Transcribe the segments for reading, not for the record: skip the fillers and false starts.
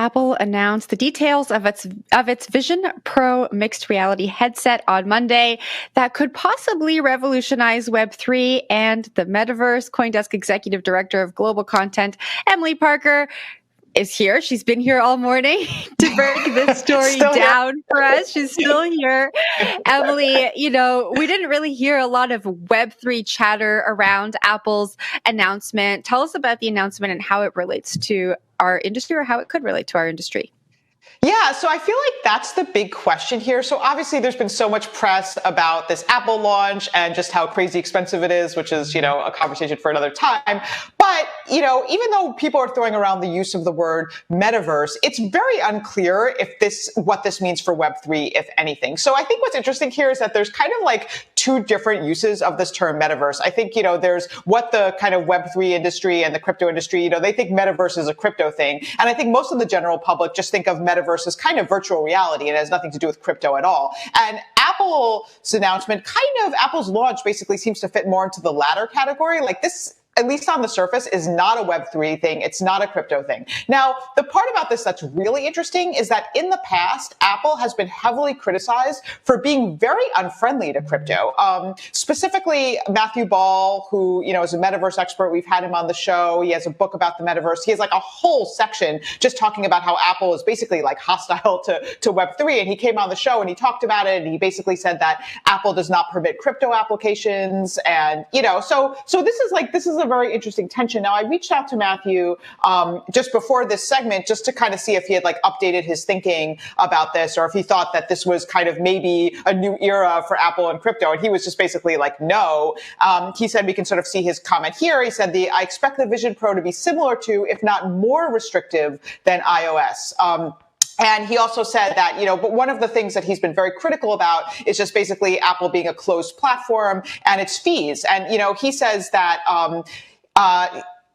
Apple announced the details of its Vision Pro mixed reality headset on Monday that could possibly revolutionize Web3 and the metaverse. CoinDesk Executive Director of Global Content, Emily Parker, is here. She's been here all morning to break this story down for us. She's still here. Emily, we didn't really hear a lot of Web3 chatter around Apple's announcement. Tell us about the announcement and how it relates to our industry, or how it could relate to our industry. Yeah, so I feel like that's the big question here. So obviously there's been so much press about this Apple launch and just how crazy expensive it is, which is, a conversation for another time. But, even though people are throwing around the use of the word metaverse, it's very unclear what this means for Web3, if anything. So I think what's interesting here is that there's kind of like two different uses of this term metaverse. I think, there's what the kind of Web3 industry and the crypto industry, they think metaverse is a crypto thing. And I think most of the general public just think of metaverse as kind of virtual reality, and it has nothing to do with crypto at all. And Apple's announcement, Apple's launch basically seems to fit more into the latter category. Like this, at least on the surface, is not a Web3 thing. It's not a crypto thing. Now, the part about this that's really interesting is that in the past, Apple has been heavily criticized for being very unfriendly to crypto. Specifically, Matthew Ball, who, is a metaverse expert. We've had him on the show. He has a book about the metaverse. He has like a whole section just talking about how Apple is basically like hostile to Web3. And he came on the show and he talked about it. And he basically said that Apple does not permit crypto applications. And, so this is a very interesting tension. Now, I reached out to Matthew just before this segment just to kind of see if he had like updated his thinking about this, or if he thought that this was kind of maybe a new era for Apple and crypto. And he was just basically like, no. He said we can sort of see his comment here. He said, I expect the Vision Pro to be similar to, if not more restrictive than iOS. And he also said that, but one of the things that he's been very critical about is just basically Apple being a closed platform and its fees. And, he says that,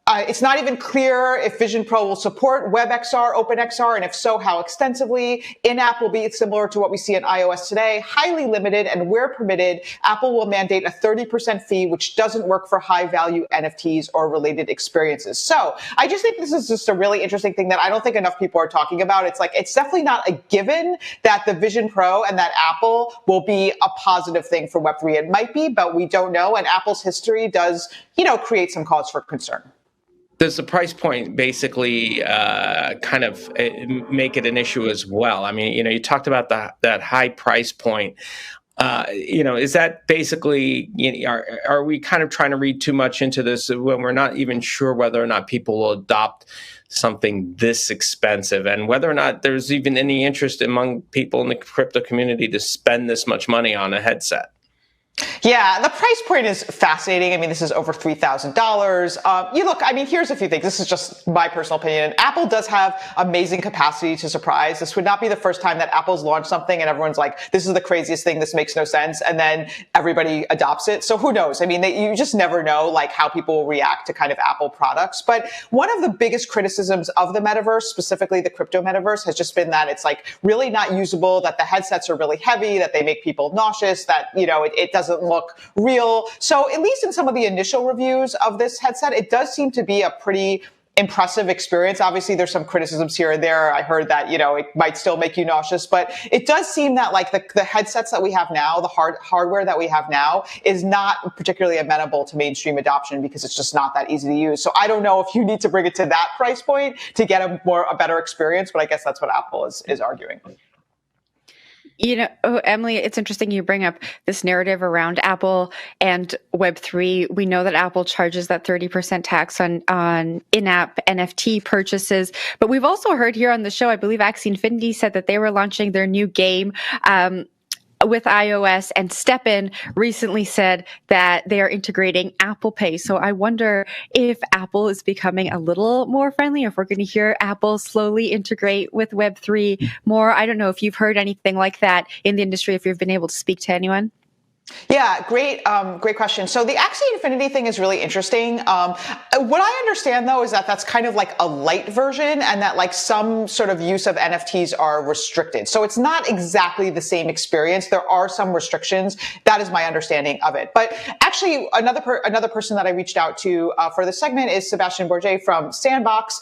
it's not even clear if Vision Pro will support WebXR, OpenXR, and if so, how extensively. In-app will be similar to what we see in iOS today, highly limited, and where permitted, Apple will mandate a 30% fee, which doesn't work for high-value NFTs or related experiences. So I just think this is just a really interesting thing that I don't think enough people are talking about. It's definitely not a given that the Vision Pro and that Apple will be a positive thing for Web3. It might be, but we don't know, and Apple's history does, create some cause for concern. Does the price point basically kind of make it an issue as well? I mean, you talked about that high price point. Is that basically, are we kind of trying to read too much into this when we're not even sure whether or not people will adopt something this expensive, and whether or not there's even any interest among people in the crypto community to spend this much money on a headset? Yeah, the price point is fascinating. I mean, this is over $3,000. Here's a few things. This is just my personal opinion. Apple does have amazing capacity to surprise. This would not be the first time that Apple's launched something and everyone's like, this is the craziest thing. This makes no sense. And then everybody adopts it. So who knows? I mean, you just never know like how people will react to kind of Apple products. But one of the biggest criticisms of the metaverse, specifically the crypto metaverse, has just been that it's like really not usable, that the headsets are really heavy, that they make people nauseous, that, it doesn't look real. So at least in some of the initial reviews of this headset, it does seem to be a pretty impressive experience. Obviously, there's some criticisms here and there. I heard that, it might still make you nauseous, but it does seem that like the headsets that we have now, the hardware that we have now is not particularly amenable to mainstream adoption because it's just not that easy to use. So I don't know if you need to bring it to that price point to get a better experience, but I guess that's what Apple is arguing. Emily, it's interesting you bring up this narrative around Apple and Web3. We know that Apple charges that 30% tax on in-app NFT purchases. But we've also heard here on the show, I believe Axie Infinity said that they were launching their new game with iOS, and StepN recently said that they are integrating Apple Pay. So I wonder if Apple is becoming a little more friendly, if we're going to hear Apple slowly integrate with Web3 more. I don't know if you've heard anything like that in the industry, if you've been able to speak to anyone. Yeah, great question. So the Axie Infinity thing is really interesting. What I understand though is that that's kind of like a light version, and that like some sort of use of NFTs are restricted. So it's not exactly the same experience. There are some restrictions. That is my understanding of it. But actually, another person that I reached out to for this segment is Sebastian Bourget from Sandbox,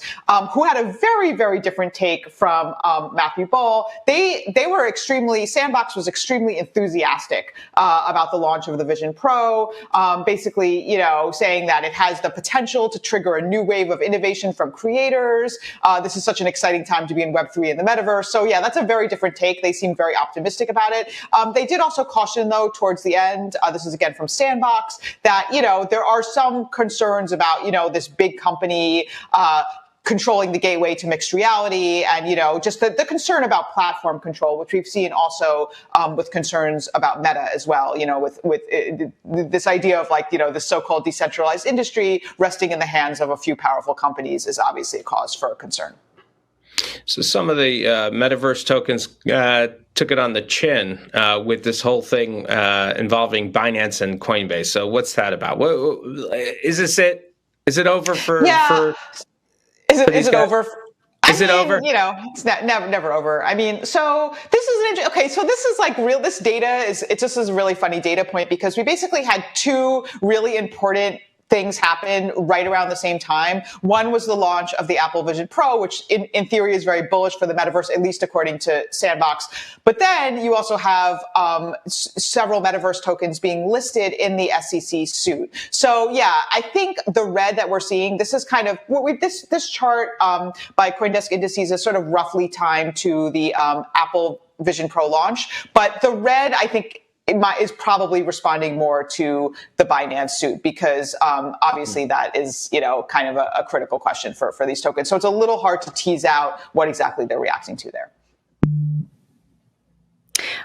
who had a very different take from Matthew Ball. Sandbox was extremely enthusiastic about the launch of the Vision Pro, basically, saying that it has the potential to trigger a new wave of innovation from creators. This is such an exciting time to be in Web3 and the metaverse. So yeah, that's a very different take. They seem very optimistic about it. They did also caution though towards the end, this is again from Sandbox, that, there are some concerns about, this big company, controlling the gateway to mixed reality, and just the concern about platform control, which we've seen also with concerns about Meta as well. With this idea of like the so-called decentralized industry resting in the hands of a few powerful companies is obviously a cause for concern. So some of the metaverse tokens took it on the chin with this whole thing involving Binance and Coinbase. So what's that about? Is this it? Is it over for? Yeah. Is it over? Is it over? It's never over. I mean, so this is okay. So this is like real. This data it just is a really funny data point, because we basically had two really important things happen right around the same time. One was the launch of the Apple Vision Pro, which in theory is very bullish for the metaverse, at least according to Sandbox. But then you also have several metaverse tokens being listed in the SEC suit. So yeah, I think the red that we're seeing, this is kind of this chart by CoinDesk Indices is sort of roughly timed to the Apple Vision Pro launch. But the red, I think, is probably responding more to the Binance suit, because obviously that is, kind of a critical question for these tokens. So it's a little hard to tease out what exactly they're reacting to there.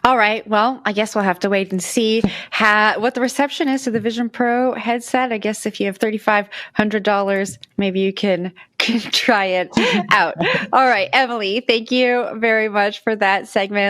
All right. Well, I guess we'll have to wait and see what the reception is to the Vision Pro headset. I guess if you have $3,500, maybe you can try it out. All right, Emily, thank you very much for that segment.